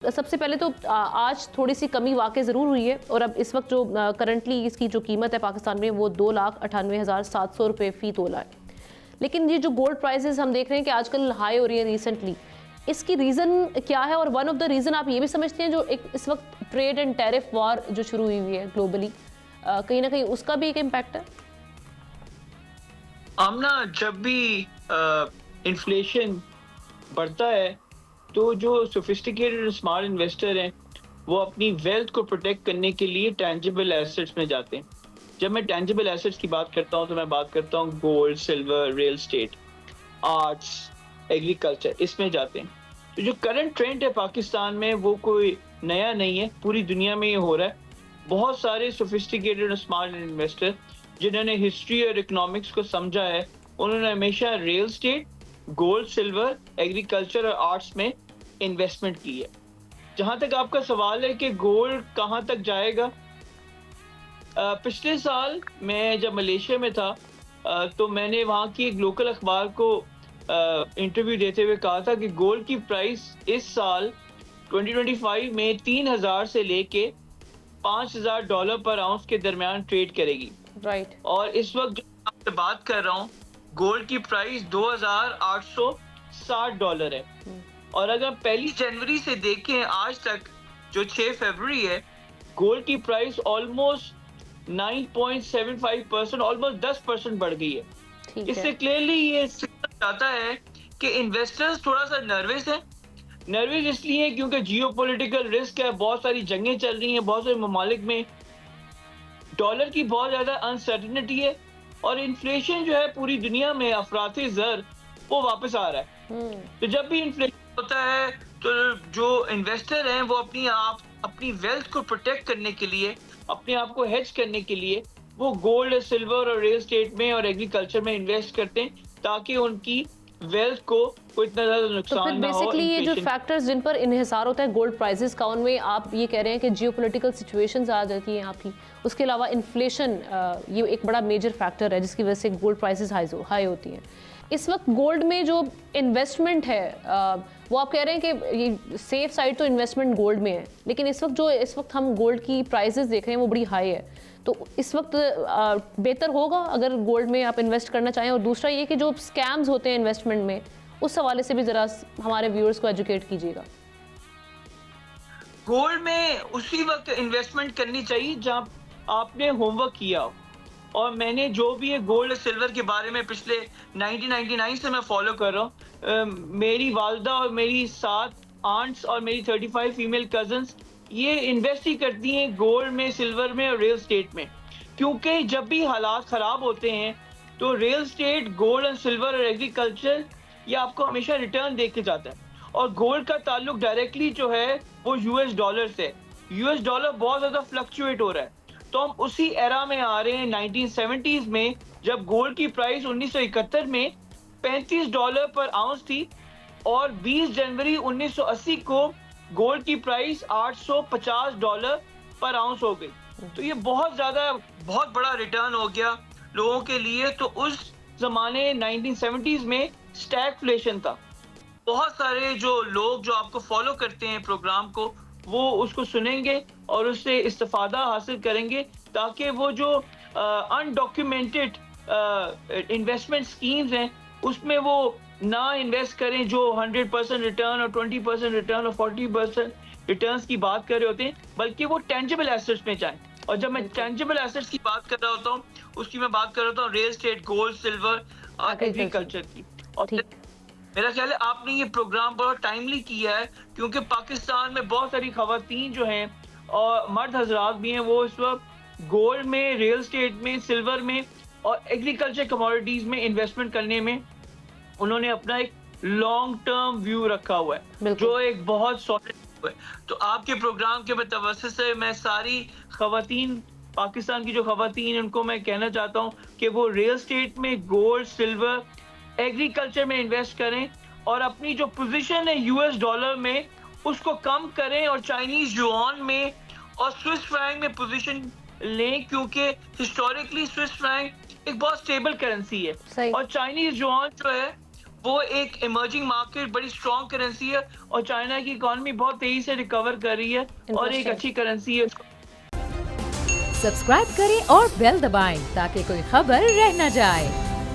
सबसे पहले तो आज थोड़ी सी कमी वाकई ज़रूर हुई है और अब इस वक्त जो करंटली इसकी जो कीमत है पाकिस्तान में वो 2,98,700 रुपये फ़ी तोला है। लेकिन ये जो गोल्ड प्राइसेस हम देख रहे हैं कि आजकल हाई हो रही है रिसेंटली, इसकी रीज़न क्या है? और वन ऑफ द रीज़न आप ये भी समझते हैं जो एक इस वक्त ट्रेड एंड टैरिफ वॉर जो शुरू हुई है ग्लोबली, कहीं ना कहीं उसका भी एक इम्पैक्ट है? आमना, जब भी इन्फ्लेशन बढ़ता है तो जो सोफिस्टिकेटेड स्मार्ट इन्वेस्टर हैं वो अपनी वेल्थ को प्रोटेक्ट करने के लिए टैंजिबल एसेट्स में जाते हैं। जब मैं टैंजिबल एसेट्स की बात करता हूँ तो मैं बात करता हूँ gold, silver, real estate, arts, agriculture, इसमें जाते हैं। तो जो करंट ट्रेंड है पाकिस्तान में वो कोई नया नहीं है, पूरी दुनिया में ये हो रहा है। बहुत सारे सोफिस्टिकेटेड स्मार्ट इन्वेस्टर जिन्होंने हिस्ट्री और इकोनॉमिक्स को समझा है, उन्होंने हमेशा real estate, gold, silver, agriculture और आर्ट्स में इन्वेस्टमेंट की है। जहां तक आपका सवाल है कि गोल्ड कहां तक जाएगा, पिछले साल मैं जब मलेशिया में था तो मैंने वहां की एक लोकल अखबार को इंटरव्यू देते हुए कहा था कि गोल्ड की प्राइस इस साल 2025 में 3,000 से लेके $5,000 पर आउंस के दरमियान ट्रेड करेगी। राइट। और इस वक्त जो आपसे बात कर रहा हूँ, गोल्ड की प्राइस $2,860 है। और अगर 1 जनवरी से देखें आज तक जो 6 फरवरी है, गोल्ड की प्राइस ऑलमोस्ट 9.75%, ऑलमोस्ट 10% बढ़ गई है। इससे क्लियरली ये आता है कि इन्वेस्टर्स थोड़ा सा नर्वस है। नर्वस इसलिए क्योंकि जियोपॉलिटिकल रिस्क है, बहुत सारी जंगें चल रही हैं बहुत सारे ममालिक में, डॉलर की बहुत ज्यादा अनसर्टेनिटी है और इन्फ्लेशन जो है पूरी दुनिया में अफराती ज़र वो वापस आ रहा है। तो जब भी इन्फ्लेशन होता है तो जो इन्वेस्टर हैं वो अपनी वेल्थ को प्रोटेक्ट करने के लिए, अपने आप को हेज करने के लिए वो गोल्ड, सिल्वर और रियल एस्टेट में और एग्रीकल्चर में इन्वेस्ट करते हैं ताकि उनकी वेल्थ को कोई इतना ज्यादा नुकसान ना हो। बेसिकली ये जो फैक्टर्स जिन पर इन्हिसार होता है गोल्ड प्राइसेस का, उनमें आप ये कह रहे हैं कि जियोपॉलिटिकल सिचुएशंस आ जाती हैं आपकी, उसके अलावा इन्फ्लेशन ये एक बड़ा मेजर फैक्टर है जिसकी वजह से गोल्ड प्राइसेस हाई होती हैं। इस वक्त गोल्ड में जो इन्वेस्टमेंट है वो आप कह रहे हैं कि ये सेफ साइड तो इन्वेस्टमेंट गोल्ड में है, लेकिन इस वक्त हम गोल्ड की प्राइसेस देख रहे हैं वो बड़ी हाई है, तो इस वक्त बेहतर होगा अगर गोल्ड में आप इन्वेस्ट करना चाहें? और दूसरा ये कि जो स्कैम्स होते हैं इन्वेस्टमेंट में, उस हवाले से भी जरा हमारे व्यूअर्स को एजुकेट कीजिएगा। गोल्ड में उसी वक्त इन्वेस्टमेंट करनी चाहिए जहां आपने होमवर्क किया हो। और मैंने जो भी है गोल्ड सिल्वर के बारे में पिछले 1999 से मैं फॉलो कर रहा हूँ। मेरी वालदा और मेरी 7 आंट्स और मेरी 35 फीमेल कजन्स ये इन्वेस्ट ही करती हैं गोल्ड में, सिल्वर में और रियल एस्टेट में, क्योंकि जब भी हालात ख़राब होते हैं तो real estate, gold and silver और एग्रीकल्चर ये आपको हमेशा रिटर्न दे के जाता है। और गोल्ड का ताल्लुक डायरेक्टली जो है वो यूएस डॉलर से। यूएस डॉलर बहुत ज़्यादा फ्लक्चुएट हो रहा है, तो हम उसी एरा में आ रहे हैं 1970s में, जब गोल्ड की प्राइस 1971 में $35 पर आउंस थी और 20 जनवरी 1980 को गोल्ड की प्राइस $850 पर आउंस हो गई। तो ये बहुत बड़ा रिटर्न हो गया लोगों के लिए। तो उस जमाने 1970s में स्टैगफ्लेशन था। बहुत सारे जो लोग जो आपको फॉलो करते हैं प्रोग्राम को, वो उसको सुनेंगे और उससे इस्तेफादा हासिल करेंगे ताकि वो जो अनडॉक्यूमेंटेड इन्वेस्टमेंट स्कीम्स हैं उसमें वो ना इन्वेस्ट करें जो 100% रिटर्न और 20% रिटर्न और 40% रिटर्न्स की बात कर रहे होते हैं, बल्कि वो टेंजिबल एसेट्स में जाएं। और जब मैं टेंजिबल एसेट्स की बात कर रहा होता हूँ उसकी मैं बात कर रहा हूँ रियल एस्टेट, गोल्ड, सिल्वर और एग्रीकल्चर की। और मेरा ख्याल है आपने ये प्रोग्राम बहुत टाइमली किया है, क्योंकि पाकिस्तान में बहुत सारी खवातीन जो हैं और मर्द हजरात भी हैं वो इस वक्त गोल्ड में, रियल एस्टेट में, सिल्वर में और एग्रीकल्चर कमोडिटीज में इन्वेस्टमेंट करने में उन्होंने अपना एक लॉन्ग टर्म व्यू रखा हुआ है जो एक बहुत सॉलिड है। तो आपके प्रोग्राम के तवज्जुह से मैं सारी खवातीन, पाकिस्तान की जो खवातीन हैं उनको मैं कहना चाहता हूँ कि वो रियल एस्टेट में, गोल्ड, सिल्वर, एग्रीकल्चर में इन्वेस्ट करें और अपनी जो पोजीशन है यूएस डॉलर में उसको कम करें और चाइनीज युआन में और स्विस फ्रैंक में पोजीशन लें, क्योंकि हिस्टोरिकली स्विस फ्रैंक एक बहुत स्टेबल करेंसी है और चाइनीज युआन जो है वो एक इमर्जिंग मार्केट, बड़ी स्ट्रॉन्ग करेंसी है और चाइना की इकॉनमी बहुत तेजी से रिकवर कर रही है और एक अच्छी करेंसी है। सब्सक्राइब करें और बेल दबाएं ताकि कोई खबर रह न जाए।